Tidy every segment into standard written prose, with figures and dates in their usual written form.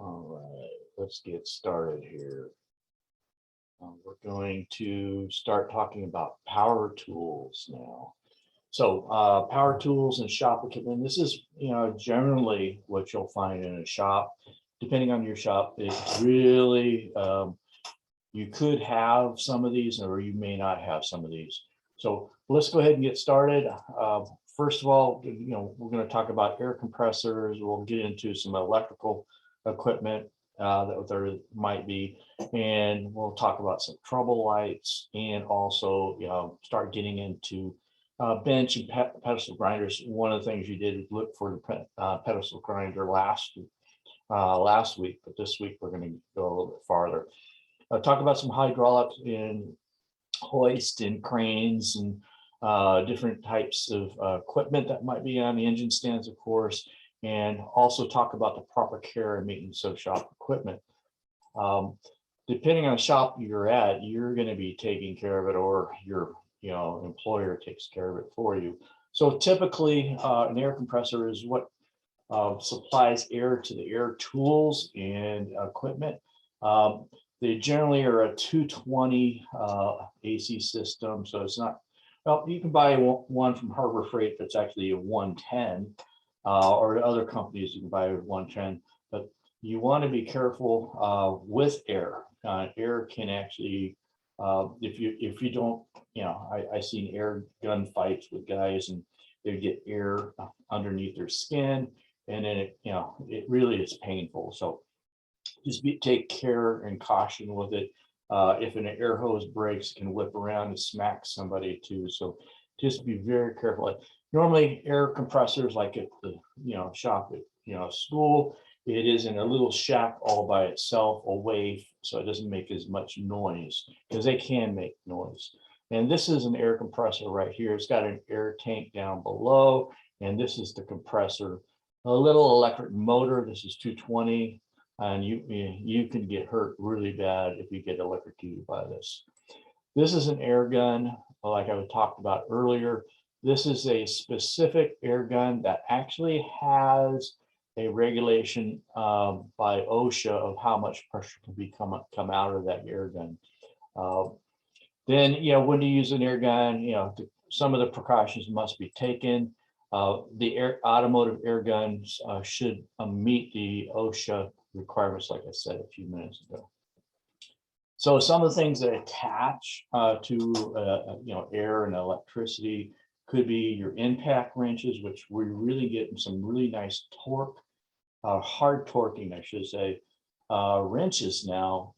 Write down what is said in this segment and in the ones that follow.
All right, let's get started here. We're going to start talking about power tools now. So, power tools and shop equipment. This is, generally what you'll find in a shop. Depending on your shop, it's really you could have some of these, or you may not have some of these. So let's go ahead and get started. First of all, we're going to talk about air compressors. We'll get into some electrical equipment that there might be, and we'll talk about some trouble lights, and also, start getting into bench and pedestal grinders. One of the things you did is look for the pedestal grinder last week, but this week we're going to go a little bit farther. Talk about some hydraulics in hoist and cranes and different types of equipment that might be on the engine stands, of course, and also talk about the proper care and maintenance of shop equipment. Depending on the shop you're at, you're going to be taking care of it, or your employer takes care of it for you. So typically, an air compressor is what supplies air to the air tools and equipment. They generally are a 220 AC system, so it's not, well, you can buy one from Harbor Freight that's actually a 110, or other companies you can buy a 110, but you want to be careful with air. Air can actually, if you don't, I seen air gun fights with guys, and they get air underneath their skin, and then it really is painful. So just take care and caution with it. If an air hose breaks, it can whip around and smack somebody too. So just be very careful. Normally, air compressors, like at the shop at school, it is in a little shack all by itself away, so it doesn't make as much noise, because they can make noise. And this is an air compressor right here. It's got an air tank down below, and this is the compressor. A little electric motor. This is 220. And you can get hurt really bad if you get electrocuted by this. This is an air gun, like I talked about earlier. This is a specific air gun that actually has a regulation by OSHA of how much pressure can come out of that air gun. Then, when you use an air gun, some of the precautions must be taken. The automotive air guns should meet the OSHA requirements, like I said a few minutes ago. So some of the things that attach to air and electricity could be your impact wrenches, which we really get some really nice torque, hard torquing, I should say, wrenches now,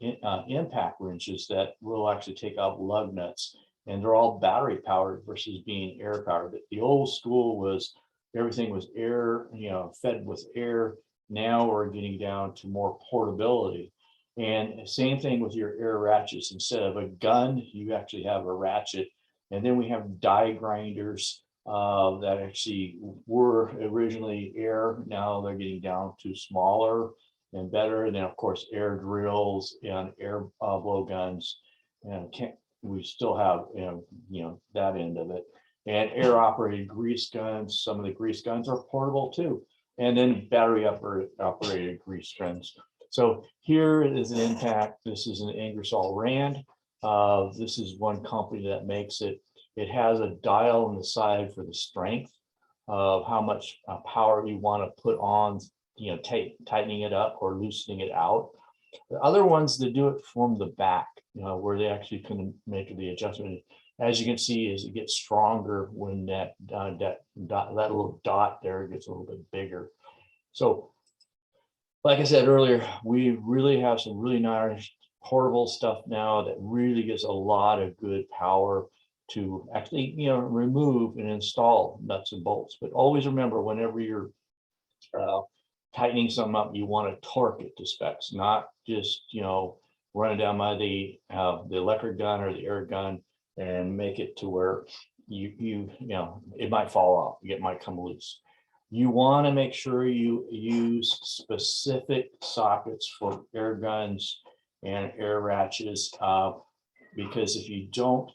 impact wrenches that will actually take out lug nuts, and they're all battery powered versus being air powered. The old school was everything was air, fed with air. Now we're getting down to more portability. And same thing with your air ratchets. Instead of a gun, you actually have a ratchet. And then we have die grinders that actually were originally air. Now they're getting down to smaller and better. And then, of course, air drills and air blow guns. And we still have that end of it. And air operated grease guns. Some of the grease guns are portable too. And then battery operated grease guns. So here is an impact. This is an Ingersoll Rand. This is one company that makes it. It has a dial on the side for the strength of how much power you want to put on, tightening it up or loosening it out. The other ones that do it from the back, where they actually can make the adjustment. As you can see, as it gets stronger when that little dot there gets a little bit bigger. So, like I said earlier, we really have some really nice portable stuff now that really gives a lot of good power to actually, remove and install nuts and bolts. But always remember, whenever you're tightening something up, you want to torque it to specs, not just, run it down by the electric gun or the air gun and make it to where it might fall off, it might come loose. You want to make sure you use specific sockets for air guns and air ratchets, because if you don't,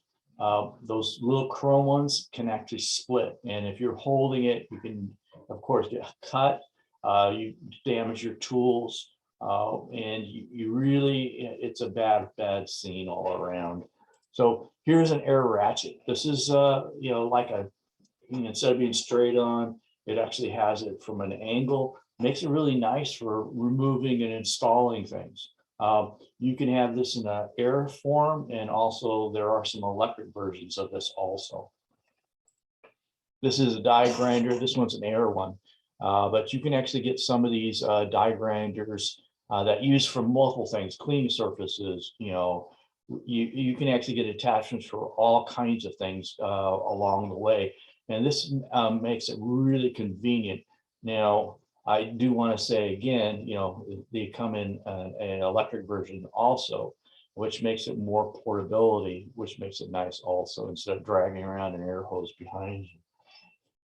those little chrome ones can actually split. And if you're holding it, you can, of course, get cut, you damage your tools, and you really, it's a bad scene all around. So here's an air ratchet. This is, like a, instead of being straight on, it actually has it from an angle, makes it really nice for removing and installing things. You can have this in an air form, and also there are some electric versions of this also. This is a die grinder. This one's an air one, but you can actually get some of these die grinders that use for multiple things, cleaning surfaces. You can actually get attachments for all kinds of things along the way, and this makes it really convenient. Now, I do want to say again, they come in an electric version also, which makes it more portability, which makes it nice also, instead of dragging around an air hose behind you.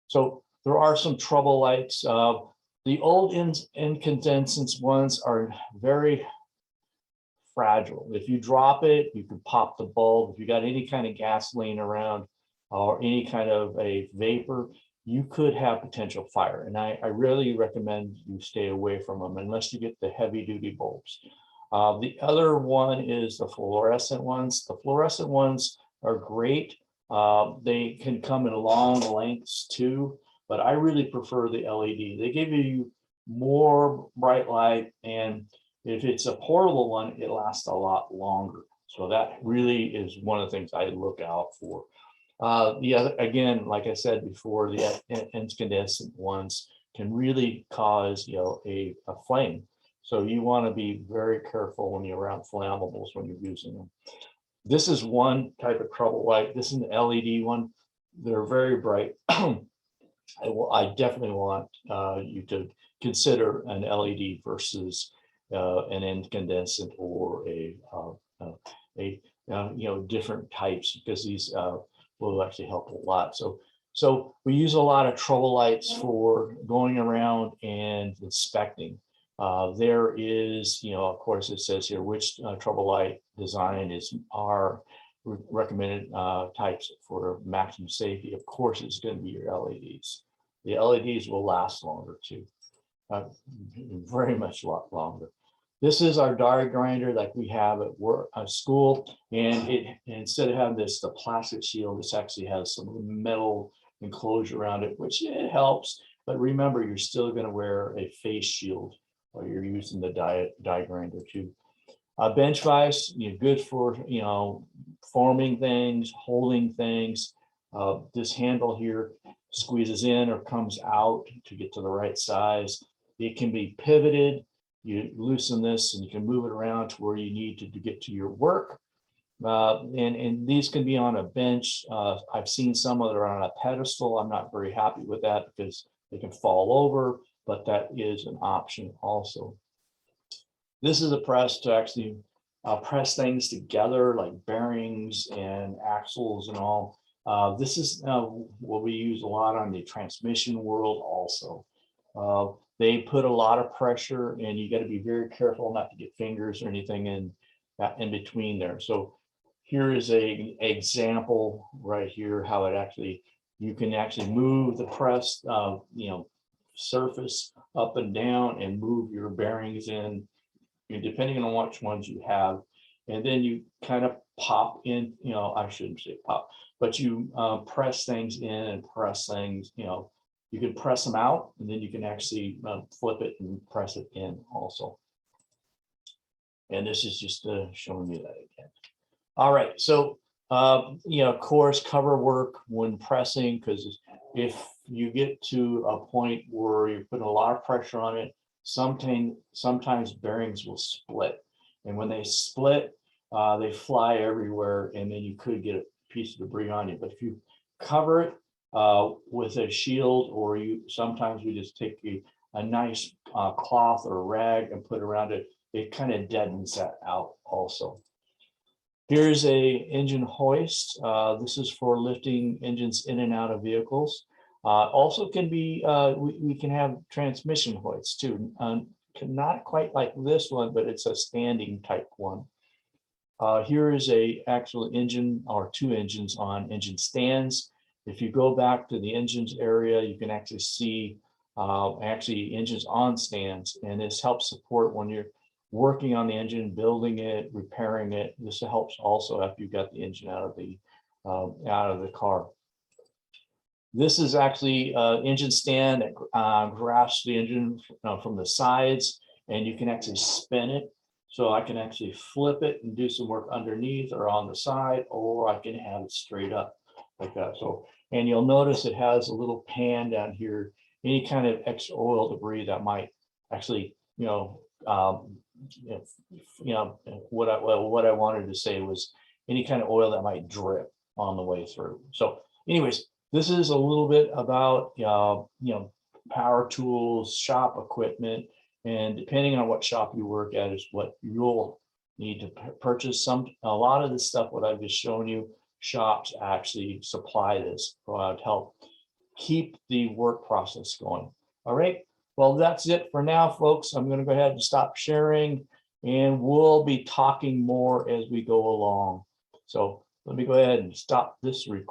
So there are some trouble lights. The old incandescent ones are very fragile. If you drop it, you can pop the bulb. If you got any kind of gasoline around or any kind of a vapor, you could have potential fire. And I really recommend you stay away from them unless you get the heavy duty bulbs. The other one is the fluorescent ones. The fluorescent ones are great. They can come in long lengths too, but I really prefer the LED. They give you more bright light, and if it's a portable one, it lasts a lot longer. So that really is one of the things I look out for. The other, again, like I said before, the incandescent ones can really cause, a flame. So you want to be very careful when you're around flammables when you're using them. This is one type of trouble light. This is an LED one. They're very bright. I definitely want you to consider an LED versus an incandescent or a different types, because these will actually help a lot. So we use a lot of trouble lights for going around and inspecting. There is, of course, it says here which trouble light design is our recommended types for maximum safety. Of course, it's going to be your LEDs. The LEDs will last longer too, very much a lot longer. This is our die grinder like we have at work, at school, and instead of having the plastic shield, this actually has some metal enclosure around it, which it helps. But remember, you're still going to wear a face shield while you're using the die grinder too. Bench vise, good for forming things, holding things. This handle here squeezes in or comes out to get to the right size. It can be pivoted. You loosen this and you can move it around to where you need to get to your work. And these can be on a bench. I've seen some that are on a pedestal. I'm not very happy with that because they can fall over, but that is an option also. This is a press to actually press things together like bearings and axles and all. This is what we use a lot on the transmission world also. They put a lot of pressure, and you got to be very careful not to get fingers or anything in between there. So here is a example right here how it actually, you can actually move the press surface up and down and move your bearings in, depending on which ones you have. And then you kind of pop in, I shouldn't say pop, but you press things in and press things, you can press them out, and then you can actually flip it and press it in also. And this is just showing you that again. All right, so of course, cover work when pressing, because if you get to a point where you're putting a lot of pressure on it, sometimes bearings will split, and when they split, they fly everywhere, and then you could get a piece of debris on you. But if you cover it with a shield, or sometimes we just take a nice cloth or rag and put around it, it kind of deadens that out also. Here's a engine hoist. This is for lifting engines in and out of vehicles. Also can be, we can have transmission hoists too. Not quite like this one, but it's a standing type one. Here is a actual engine, or two engines on engine stands. If you go back to the engines area, you can actually see actually engines on stands, and this helps support when you're working on the engine, building it, repairing it. This helps also after you got the engine out of the car. This is actually an engine stand that grasps the engine from the sides, and you can actually spin it. So I can actually flip it and do some work underneath or on the side, or I can have it straight up like that. So, and you'll notice it has a little pan down here. Any kind of extra oil debris that might actually, what I wanted to say was any kind of oil that might drip on the way through. So, anyways, this is a little bit about power tools, shop equipment, and depending on what shop you work at is what you'll need to purchase. A lot of the stuff what I've just shown you, shops actually supply this to help keep the work process going. All right. Well, that's it for now, folks. I'm going to go ahead and stop sharing, and we'll be talking more as we go along. So let me go ahead and stop this recording.